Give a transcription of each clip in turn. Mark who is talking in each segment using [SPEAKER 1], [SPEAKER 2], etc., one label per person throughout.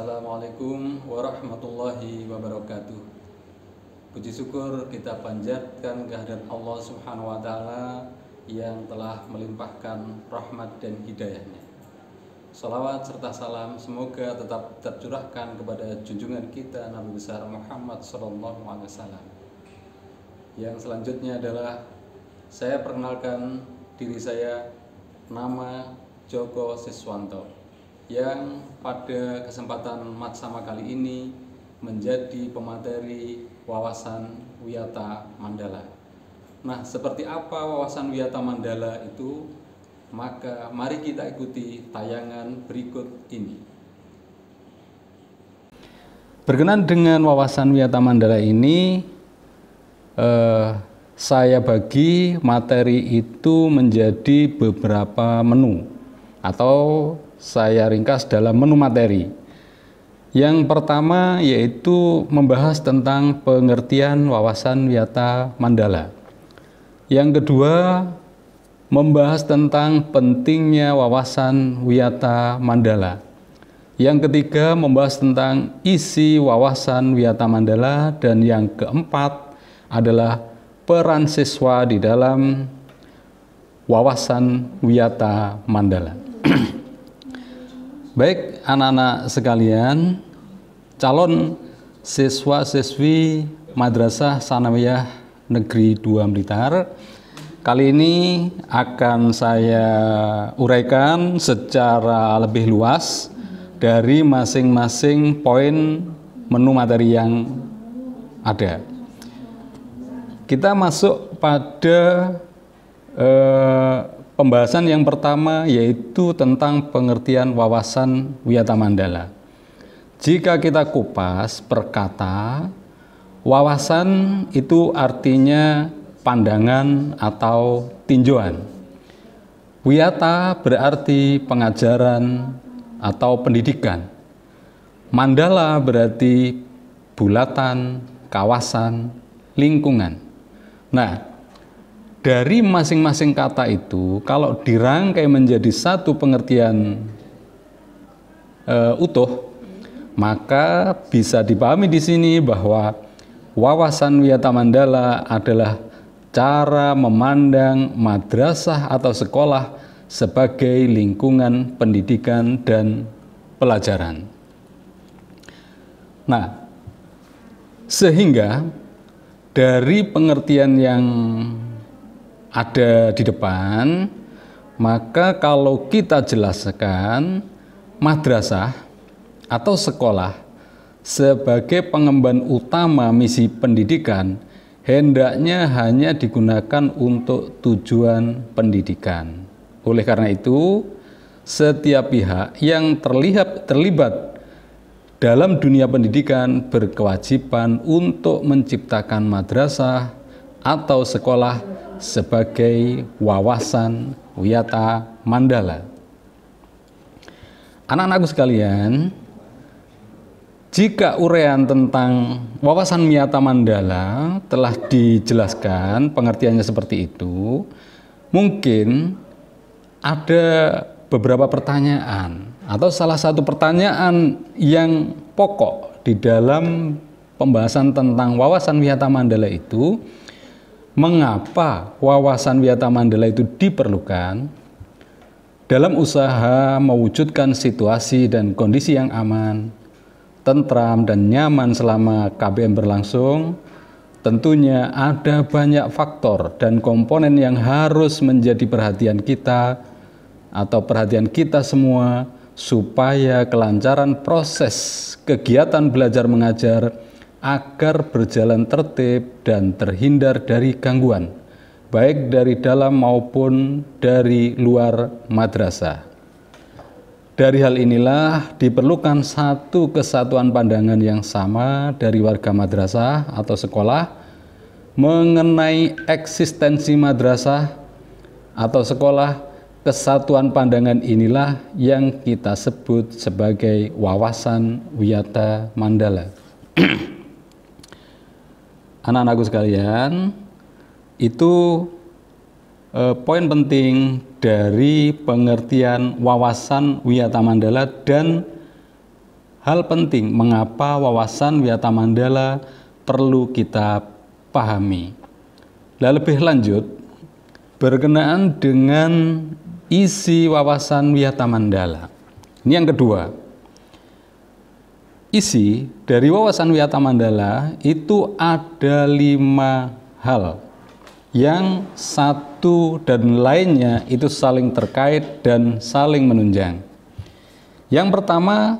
[SPEAKER 1] Assalamualaikum warahmatullahi wabarakatuh. Puji syukur kita panjatkan kehadirat Allah Subhanahu wa Ta'ala yang telah melimpahkan rahmat dan hidayahnya. Salawat serta salam semoga tetap tercurahkan kepada junjungan kita Nabi besar Muhammad SAW. Yang selanjutnya adalah saya perkenalkan diri saya, nama Joko Siswanto, yang pada kesempatan matsama kali ini menjadi pemateri wawasan Wiyata Mandala. Nah, seperti apa wawasan Wiyata Mandala itu? Maka mari kita ikuti tayangan berikut ini. Berkenaan dengan wawasan Wiyata Mandala ini, saya bagi materi itu menjadi beberapa menu, atau saya ringkas dalam menu materi. Yang pertama yaitu membahas tentang pengertian wawasan Wiyata Mandala. Yang kedua, membahas tentang pentingnya wawasan Wiyata Mandala. Yang ketiga, membahas tentang isi wawasan Wiyata Mandala. Dan yang keempat adalah peran siswa di dalam wawasan Wiyata Mandala. Baik anak-anak sekalian, calon siswa-siswi Madrasah Tsanawiyah Negeri 2 Blitar, kali ini akan saya uraikan secara lebih luas dari masing-masing poin menu materi yang ada. Kita masuk pada pembahasan yang pertama, yaitu tentang pengertian wawasan Wiyata Mandala. Jika kita kupas per kata, wawasan itu artinya pandangan atau tinjauan. Wiyata berarti pengajaran atau pendidikan. Mandala berarti bulatan, kawasan, lingkungan. Nah, dari masing-masing kata itu, kalau dirangkai menjadi satu pengertian utuh, maka bisa dipahami di sini bahwa wawasan Wiyata Mandala adalah cara memandang madrasah atau sekolah sebagai lingkungan pendidikan dan pelajaran. Nah, sehingga dari pengertian yang ada di depan, maka kalau kita jelaskan madrasah atau sekolah sebagai pengemban utama misi pendidikan, hendaknya hanya digunakan untuk tujuan pendidikan. Oleh karena itu, setiap pihak yang terlibat dalam dunia pendidikan berkewajiban untuk menciptakan madrasah atau sekolah sebagai wawasan Wiyata Mandala. Anak-anakku sekalian, jika uraian tentang wawasan Wiyata Mandala telah dijelaskan pengertiannya seperti itu, mungkin ada beberapa pertanyaan, atau salah satu pertanyaan yang pokok di dalam pembahasan tentang wawasan Wiyata Mandala itu, mengapa wawasan Wiyata Mandala itu diperlukan dalam usaha mewujudkan situasi dan kondisi yang aman, tentram dan nyaman selama KBM berlangsung. Tentunya ada banyak faktor dan komponen yang harus menjadi perhatian kita atau perhatian kita semua supaya kelancaran proses kegiatan belajar mengajar agar berjalan tertib dan terhindar dari gangguan, baik dari dalam maupun dari luar madrasah. Dari hal inilah diperlukan satu kesatuan pandangan yang sama dari warga madrasah atau sekolah mengenai eksistensi madrasah atau sekolah. Kesatuan pandangan inilah yang kita sebut sebagai wawasan Wiyata Mandala. Anak-anakku sekalian, itu poin penting dari pengertian wawasan Wiyata Mandala, dan hal penting mengapa wawasan Wiyata Mandala perlu kita pahami. Lebih lanjut, berkenaan dengan isi wawasan Wiyata Mandala. Ini yang kedua. Isi dari wawasan Wiyata Mandala itu ada 5 hal yang satu dan lainnya itu saling terkait dan saling menunjang. Yang pertama,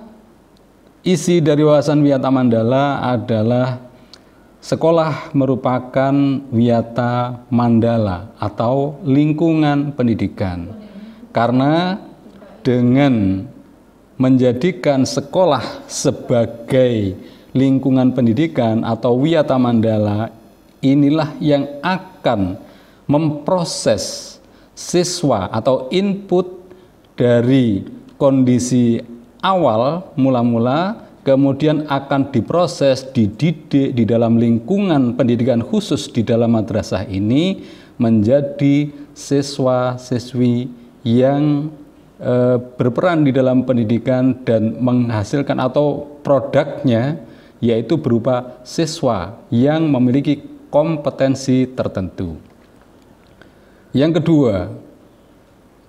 [SPEAKER 1] isi dari wawasan Wiyata Mandala adalah sekolah merupakan Wiyata Mandala atau lingkungan pendidikan. Karena dengan menjadikan sekolah sebagai lingkungan pendidikan atau Wiyata Mandala, inilah yang akan memproses siswa atau input dari kondisi awal mula-mula, kemudian akan diproses, dididik di dalam lingkungan pendidikan khusus di dalam madrasah ini menjadi siswa-siswi yang berperan di dalam pendidikan dan menghasilkan atau produknya yaitu berupa siswa yang memiliki kompetensi tertentu. Yang kedua,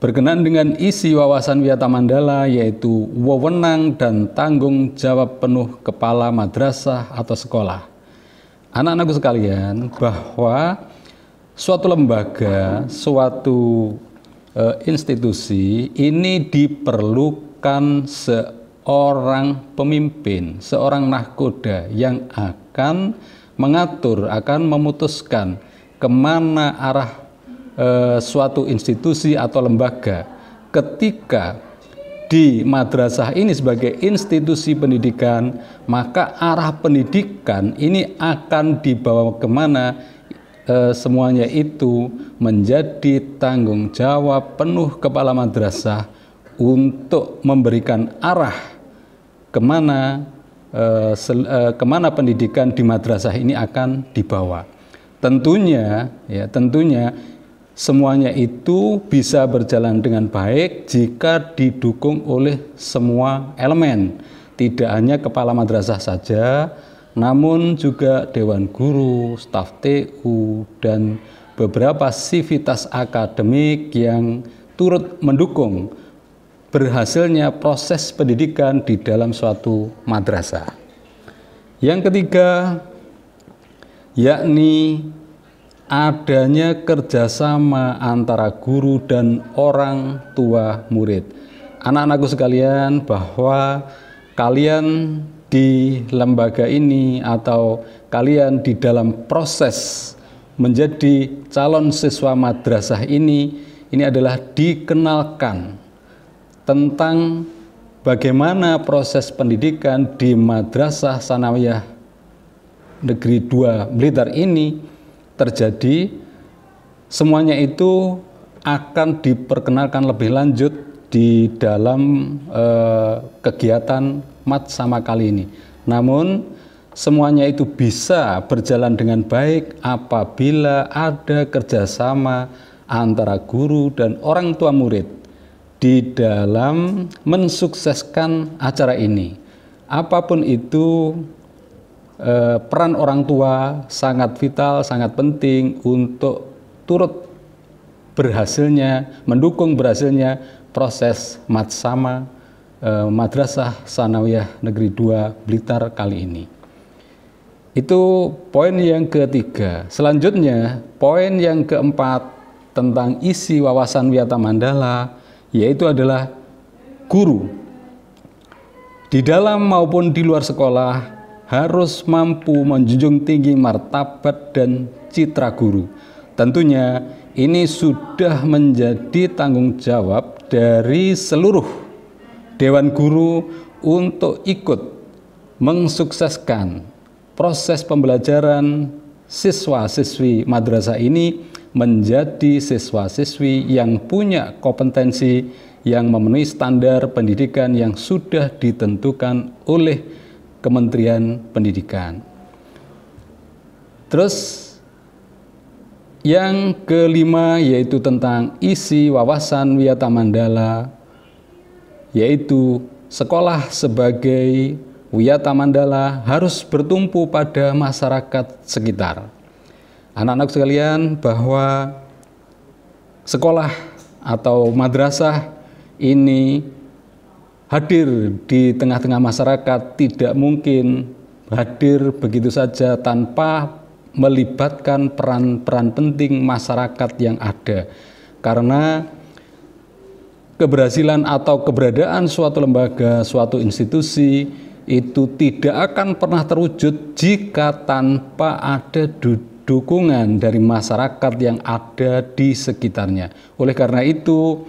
[SPEAKER 1] berkenaan dengan isi wawasan Wiyata Mandala yaitu wewenang dan tanggung jawab penuh kepala madrasah atau sekolah. Anak-anakku sekalian, bahwa suatu lembaga, suatu institusi ini diperlukan seorang pemimpin, seorang nahkoda yang akan mengatur, akan memutuskan kemana arah suatu institusi atau lembaga. Ketika di madrasah ini sebagai institusi pendidikan, maka arah pendidikan ini akan dibawa kemana, semuanya itu menjadi tanggung jawab penuh kepala madrasah untuk memberikan arah kemana pendidikan di madrasah ini akan dibawa. Tentunya semuanya itu bisa berjalan dengan baik jika didukung oleh semua elemen, tidak hanya kepala madrasah saja, namun juga dewan guru, staf TU, dan beberapa sivitas akademik yang turut mendukung berhasilnya proses pendidikan di dalam suatu madrasah. Yang ketiga, yakni adanya kerjasama antara guru dan orang tua murid. Anak-anakku sekalian, bahwa kalian di lembaga ini atau kalian di dalam proses menjadi calon siswa madrasah ini adalah dikenalkan tentang bagaimana proses pendidikan di Madrasah Tsanawiyah Negeri 2 Blitar ini terjadi. Semuanya itu akan diperkenalkan lebih lanjut di dalam kegiatan Mat Sama kali ini. Namun semuanya itu bisa berjalan dengan baik apabila ada kerjasama antara guru dan orang tua murid di dalam mensukseskan acara ini. Apapun itu, peran orang tua sangat vital, sangat penting untuk turut berhasilnya, mendukung berhasilnya proses Mat Sama Madrasah Tsanawiyah Negeri 2 Blitar kali ini. Itu poin yang ketiga. Selanjutnya, poin yang keempat tentang isi wawasan Wiyata Mandala, yaitu adalah guru. Di dalam maupun di luar sekolah harus mampu menjunjung tinggi martabat dan citra guru. Tentunya ini sudah menjadi tanggung jawab dari seluruh Dewan Guru untuk ikut mensukseskan proses pembelajaran siswa-siswi madrasah ini menjadi siswa-siswi yang punya kompetensi yang memenuhi standar pendidikan yang sudah ditentukan oleh Kementerian Pendidikan. Terus yang kelima yaitu tentang isi wawasan Wiyata Mandala, yaitu sekolah sebagai Wiyata Mandala harus bertumpu pada masyarakat sekitar. Anak-anak sekalian, bahwa sekolah atau madrasah ini hadir di tengah-tengah masyarakat tidak mungkin hadir begitu saja tanpa melibatkan peran-peran penting masyarakat yang ada. Karena keberhasilan atau keberadaan suatu lembaga, suatu institusi itu tidak akan pernah terwujud jika tanpa ada dukungan dari masyarakat yang ada di sekitarnya. Oleh karena itu,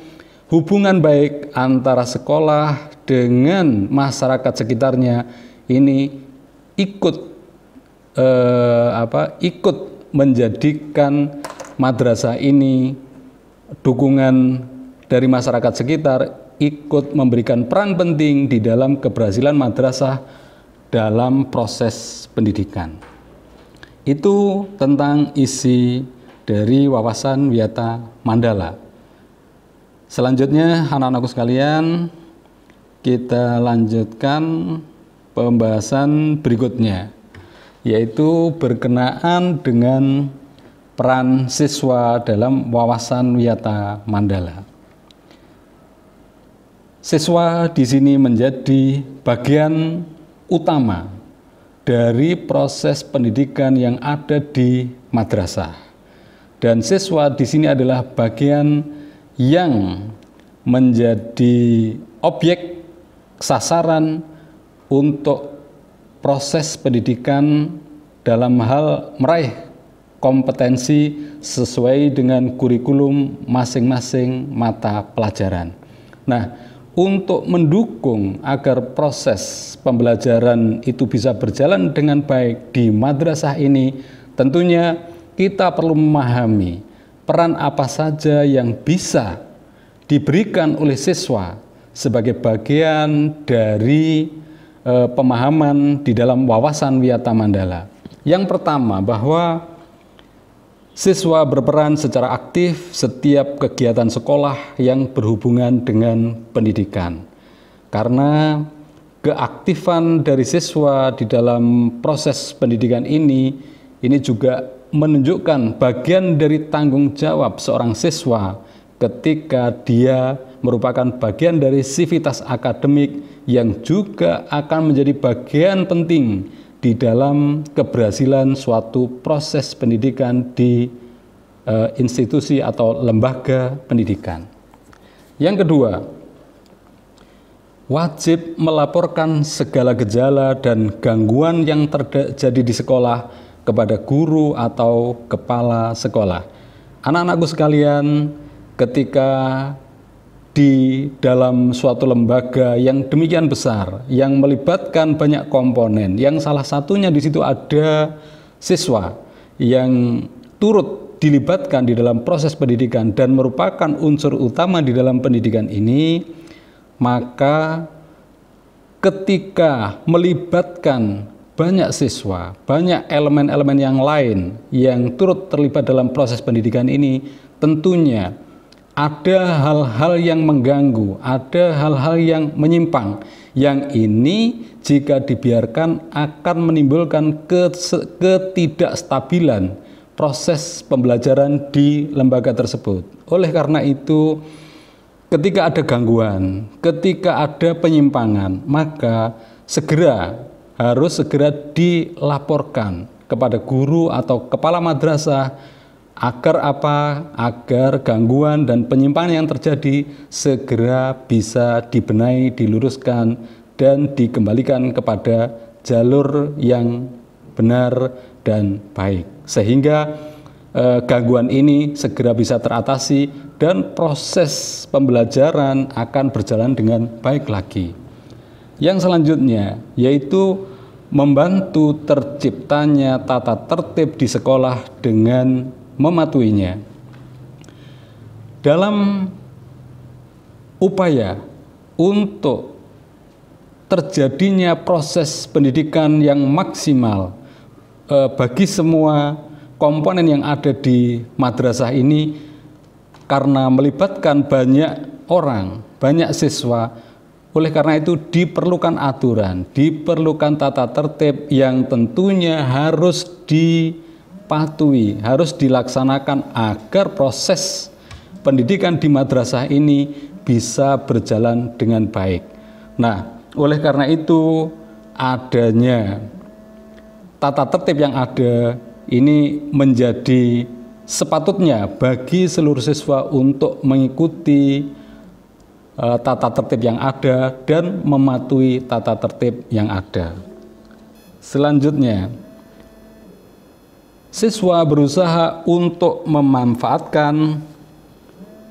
[SPEAKER 1] hubungan baik antara sekolah dengan masyarakat sekitarnya ini ikut menjadikan madrasah ini, dukungan dari masyarakat sekitar ikut memberikan peran penting di dalam keberhasilan madrasah dalam proses pendidikan. Itu tentang isi dari wawasan Wiyata Mandala. Selanjutnya, anak-anakku sekalian, kita lanjutkan pembahasan berikutnya, yaitu berkenaan dengan peran siswa dalam wawasan Wiyata Mandala. Siswa di sini menjadi bagian utama dari proses pendidikan yang ada di madrasah. Dan siswa di sini adalah bagian yang menjadi objek sasaran untuk proses pendidikan dalam hal meraih kompetensi sesuai dengan kurikulum masing-masing mata pelajaran. Nah, untuk mendukung agar proses pembelajaran itu bisa berjalan dengan baik di madrasah ini, tentunya kita perlu memahami peran apa saja yang bisa diberikan oleh siswa sebagai bagian dari pemahaman di dalam wawasan Wiyata Mandala. Yang pertama, bahwa siswa berperan secara aktif setiap kegiatan sekolah yang berhubungan dengan pendidikan. Karena keaktifan dari siswa di dalam proses pendidikan ini juga menunjukkan bagian dari tanggung jawab seorang siswa ketika dia merupakan bagian dari sivitas akademik yang juga akan menjadi bagian penting di dalam keberhasilan suatu proses pendidikan di institusi atau lembaga pendidikan. Yang kedua, wajib melaporkan segala gejala dan gangguan yang terjadi di sekolah kepada guru atau kepala sekolah. Anak-anakku sekalian, ketika di dalam suatu lembaga yang demikian besar, yang melibatkan banyak komponen, yang salah satunya di situ ada siswa yang turut dilibatkan di dalam proses pendidikan dan merupakan unsur utama di dalam pendidikan ini, maka ketika melibatkan banyak siswa, banyak elemen-elemen yang lain yang turut terlibat dalam proses pendidikan ini, tentunya ada hal-hal yang mengganggu, ada hal-hal yang menyimpang, yang ini jika dibiarkan akan menimbulkan ketidakstabilan proses pembelajaran di lembaga tersebut. Oleh karena itu, ketika ada gangguan, ketika ada penyimpangan, maka harus segera dilaporkan kepada guru atau kepala madrasah. Agar apa? Agar gangguan dan penyimpangan yang terjadi segera bisa dibenahi, diluruskan, dan dikembalikan kepada jalur yang benar dan baik. Sehingga gangguan ini segera bisa teratasi dan proses pembelajaran akan berjalan dengan baik lagi. Yang selanjutnya yaitu membantu terciptanya tata tertib di sekolah dengan mematuhinya. Dalam upaya untuk terjadinya proses pendidikan yang maksimal bagi semua komponen yang ada di madrasah ini, karena melibatkan banyak orang, banyak siswa, Oleh karena itu diperlukan aturan, diperlukan tata tertib yang tentunya harus dipatuhi, harus dilaksanakan agar proses pendidikan di madrasah ini bisa berjalan dengan baik. Nah, oleh karena itu adanya tata tertib yang ada ini menjadi sepatutnya bagi seluruh siswa untuk mengikuti tata tertib yang ada dan mematuhi tata tertib yang ada. Selanjutnya, siswa berusaha untuk memanfaatkan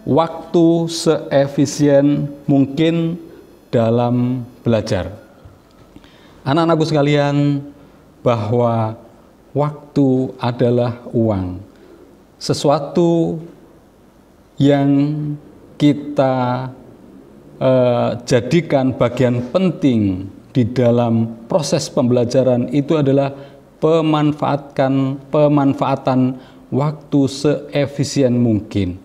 [SPEAKER 1] waktu seefisien mungkin dalam belajar. Anak-anakku sekalian, bahwa waktu adalah uang. Sesuatu yang kita jadikan bagian penting di dalam proses pembelajaran itu adalah pemanfaatan waktu seefisien mungkin.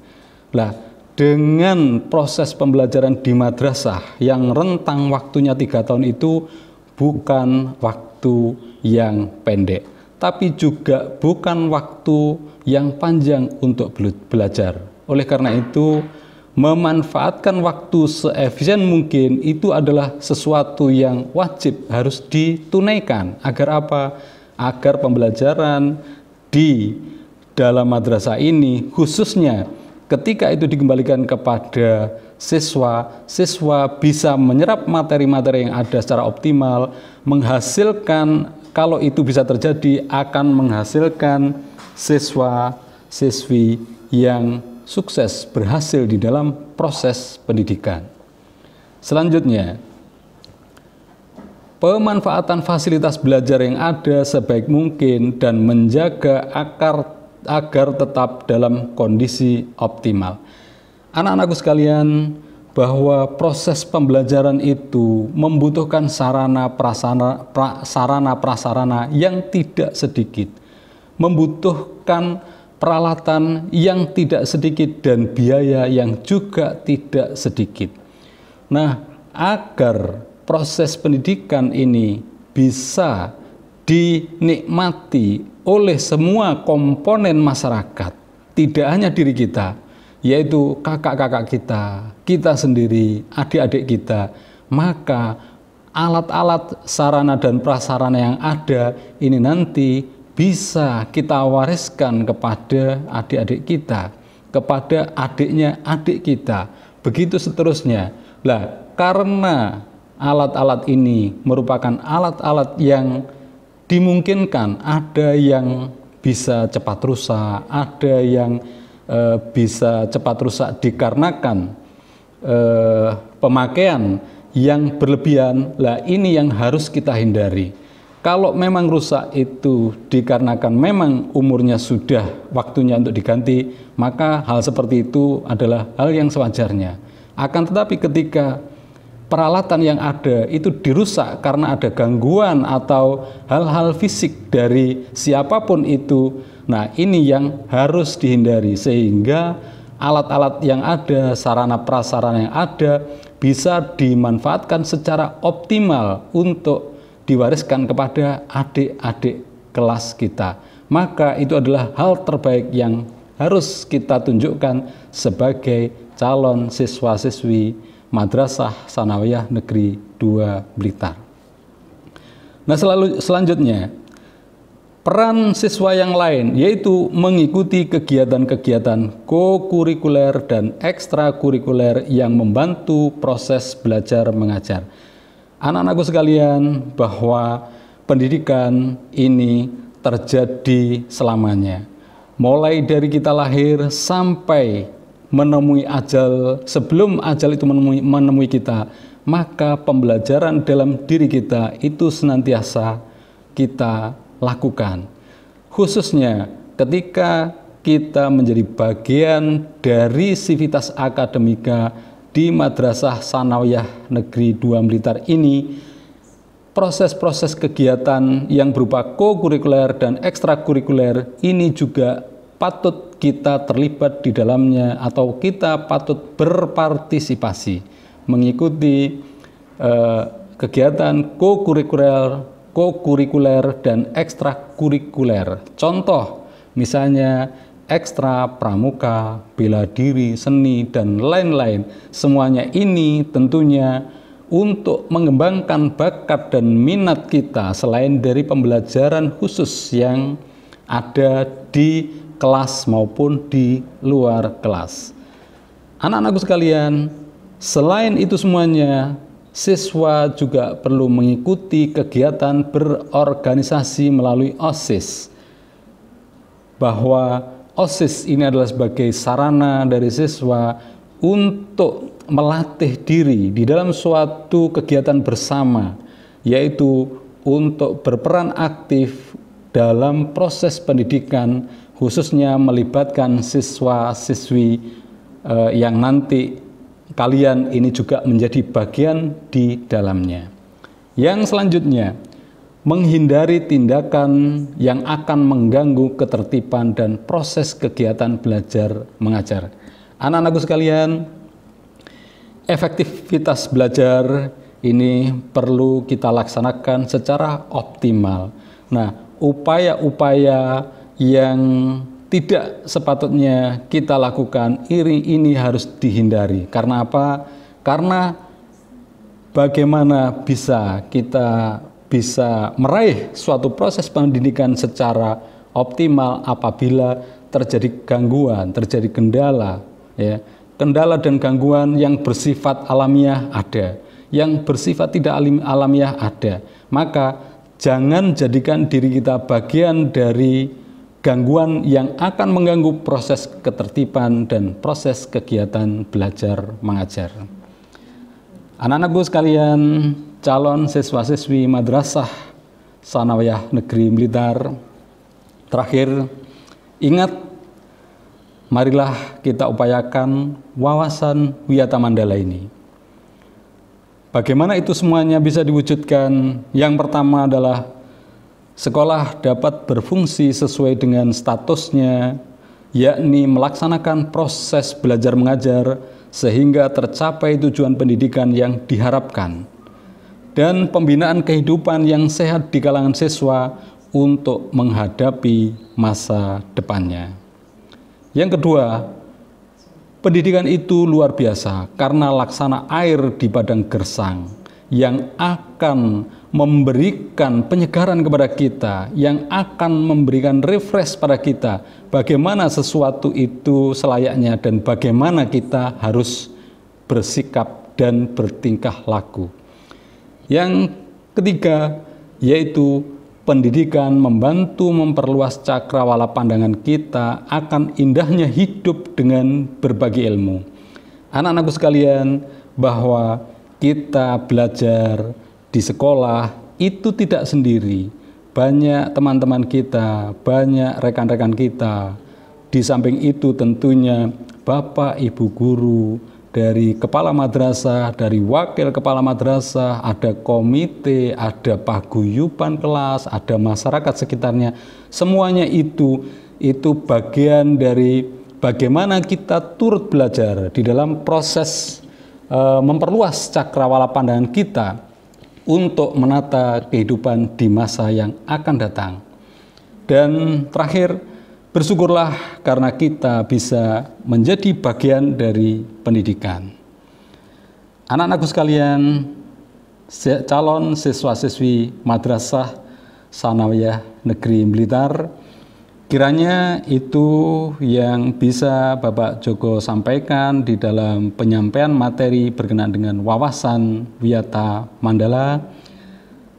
[SPEAKER 1] Nah, dengan proses pembelajaran di madrasah yang rentang waktunya 3 tahun itu bukan waktu yang pendek, tapi juga bukan waktu yang panjang untuk belajar. Oleh karena itu, memanfaatkan waktu seefisien mungkin itu adalah sesuatu yang wajib harus ditunaikan. Agar apa? Agar pembelajaran di dalam madrasah ini khususnya ketika itu dikembalikan kepada siswa bisa menyerap materi-materi yang ada secara optimal, menghasilkan, kalau itu bisa terjadi, akan menghasilkan siswa-siswi yang sukses, berhasil di dalam proses pendidikan. Selanjutnya, pemanfaatan fasilitas belajar yang ada sebaik mungkin dan menjaga agar tetap dalam kondisi optimal. Anak-anakku sekalian, bahwa proses pembelajaran itu membutuhkan sarana prasarana yang tidak sedikit, membutuhkan peralatan yang tidak sedikit dan biaya yang juga tidak sedikit. Nah, agar proses pendidikan ini bisa dinikmati oleh semua komponen masyarakat, tidak hanya diri kita, yaitu kakak-kakak kita sendiri, adik-adik kita, maka alat-alat sarana dan prasarana yang ada ini nanti bisa kita wariskan kepada adik-adik kita, kepada adiknya adik kita, begitu seterusnya. Lah, karena alat-alat ini merupakan alat-alat yang dimungkinkan, ada yang bisa cepat rusak, ada yang bisa cepat rusak dikarenakan pemakaian yang berlebihan. Lah, ini yang harus kita hindari. Kalau memang rusak itu dikarenakan memang umurnya sudah waktunya untuk diganti, maka hal seperti itu adalah hal yang sewajarnya. Akan tetapi ketika peralatan yang ada itu dirusak karena ada gangguan atau hal-hal fisik dari siapapun itu, nah ini yang harus dihindari, sehingga alat-alat yang ada, sarana prasarana yang ada bisa dimanfaatkan secara optimal untuk diwariskan kepada adik-adik kelas kita. Maka itu adalah hal terbaik yang harus kita tunjukkan sebagai calon siswa-siswi Madrasah Tsanawiyah Negeri 2 Blitar. Nah, selanjutnya peran siswa yang lain yaitu mengikuti kegiatan-kegiatan kokurikuler dan ekstrakurikuler yang membantu proses belajar mengajar. Anak-anakku sekalian, bahwa pendidikan ini terjadi selamanya. Mulai dari kita lahir sampai menemui ajal, sebelum ajal itu menemui kita, maka pembelajaran dalam diri kita itu senantiasa kita lakukan. Khususnya ketika kita menjadi bagian dari sivitas akademika di Madrasah Tsanawiyah Negeri 2 Blitar ini, proses-proses kegiatan yang berupa kokurikuler dan ekstrakurikuler ini juga patut kita terlibat di dalamnya, atau kita patut berpartisipasi, mengikuti kegiatan kokurikuler dan ekstrakurikuler. Contoh misalnya ekstra pramuka, bela diri, seni, dan lain-lain. Semuanya ini tentunya untuk mengembangkan bakat dan minat kita selain dari pembelajaran khusus yang ada di kelas maupun di luar kelas. Anak-anakku sekalian, selain itu semuanya, siswa juga perlu mengikuti kegiatan berorganisasi melalui OSIS. Bahwa OSIS ini adalah sebagai sarana dari siswa untuk melatih diri di dalam suatu kegiatan bersama, yaitu untuk berperan aktif dalam proses pendidikan, khususnya melibatkan siswa-siswi yang nanti kalian ini juga menjadi bagian di dalamnya. Yang selanjutnya, menghindari tindakan yang akan mengganggu ketertiban dan proses kegiatan belajar mengajar. Anak-anakku sekalian, efektivitas belajar ini perlu kita laksanakan secara optimal. Nah, upaya-upaya yang tidak sepatutnya kita lakukan ini harus dihindari. Karena apa? Karena bagaimana kita bisa meraih suatu proses pendidikan secara optimal apabila terjadi gangguan, terjadi kendala, ya. Kendala dan gangguan yang bersifat alamiah ada, yang bersifat tidak alamiah ada. Maka jangan jadikan diri kita bagian dari gangguan yang akan mengganggu proses ketertiban dan proses kegiatan belajar mengajar. Anak-anakku sekalian, calon siswa-siswi Madrasah Tsanawiyah Negeri Blitar, terakhir, ingat, marilah kita upayakan wawasan Wiyata Mandala ini. Bagaimana itu semuanya bisa diwujudkan? Yang pertama adalah sekolah dapat berfungsi sesuai dengan statusnya, yakni melaksanakan proses belajar mengajar sehingga tercapai tujuan pendidikan yang diharapkan, dan pembinaan kehidupan yang sehat di kalangan siswa untuk menghadapi masa depannya. Yang kedua, pendidikan itu luar biasa karena laksana air di padang gersang yang akan memberikan penyegaran kepada kita, yang akan memberikan refresh pada kita, bagaimana sesuatu itu selayaknya dan bagaimana kita harus bersikap dan bertingkah laku. Yang ketiga, yaitu pendidikan membantu memperluas cakrawala pandangan kita akan indahnya hidup dengan berbagi ilmu. Anak-anakku sekalian, bahwa kita belajar di sekolah itu tidak sendiri. Banyak teman-teman kita, banyak rekan-rekan kita. Di samping itu tentunya Bapak Ibu guru, dari kepala madrasah, dari wakil kepala madrasah, ada komite, ada paguyuban kelas, ada masyarakat sekitarnya. Semuanya itu bagian dari bagaimana kita turut belajar di dalam proses memperluas cakrawala pandangan kita untuk menata kehidupan di masa yang akan datang. Dan terakhir, bersyukurlah karena kita bisa menjadi bagian dari pendidikan. Anak-anakku sekalian, calon siswa-siswi Madrasah Tsanawiyah Negeri Blitar, kiranya itu yang bisa Bapak Joko sampaikan di dalam penyampaian materi berkenaan dengan wawasan Wiyata Mandala.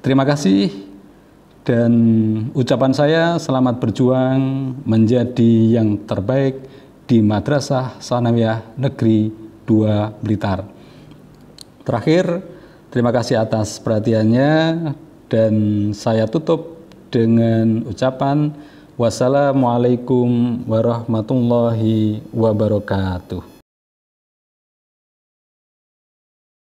[SPEAKER 1] Terima kasih. Dan ucapan saya selamat berjuang menjadi yang terbaik di Madrasah Tsanawiyah Negeri 2 Blitar. Terakhir, terima kasih atas perhatiannya dan saya tutup dengan ucapan wassalamualaikum warahmatullahi wabarakatuh.